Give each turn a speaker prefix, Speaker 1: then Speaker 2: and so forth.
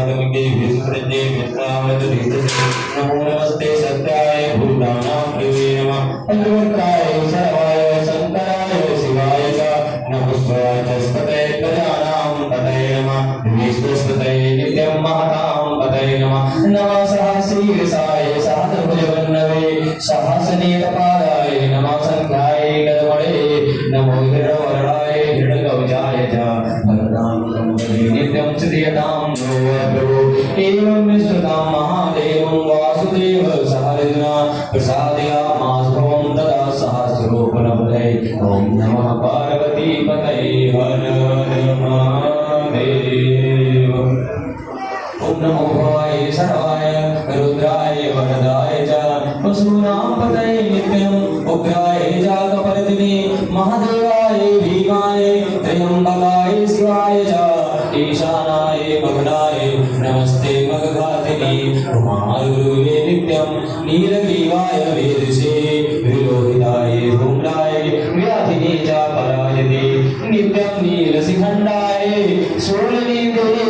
Speaker 1: वागमिके विष्णुजे मित्रामृतधीतसे नमो नमस्ते सत्याय भूतानां प्रिये नमः पंचवक्त्राय सर्वाय शंकराय शिवाय च नमस्ते गजानां पतये नमः विष्णुस्पतये नित्यं महतां पतये नमः नमः सहस्रीरसाय सहस्रभुजवन्नवे सहस्रनेत्रपादाय नमः संख्याय गदवडे नमो हिरण्यवर्णाय हिरण्यकवचाय च नित्यं चिदयतां नमो एवं विष्णुतां महादेवं वासुदेव सहर्जुना प्रसादयामास तदा सहस्रोपनपतये ॐ नमः पार्वती पतये हर हर महादेव ॐ नमो भवाय सर्वाय रुद्राय वरदाय च पशूनां पतये नित्यं उग्राय जातपर्दिने महादेवाय भीमाय त्र्यंबकाय शिवाय च ईशानाय मग्नाय नमस्ते मगघातिने उमारुवे नित्यं नीलग्रीवाय वेदसे विलोहिताय धूम्राय व्याधिने च पराजते नित्यं नीलशिखण्डाय शूलनेन्द्रे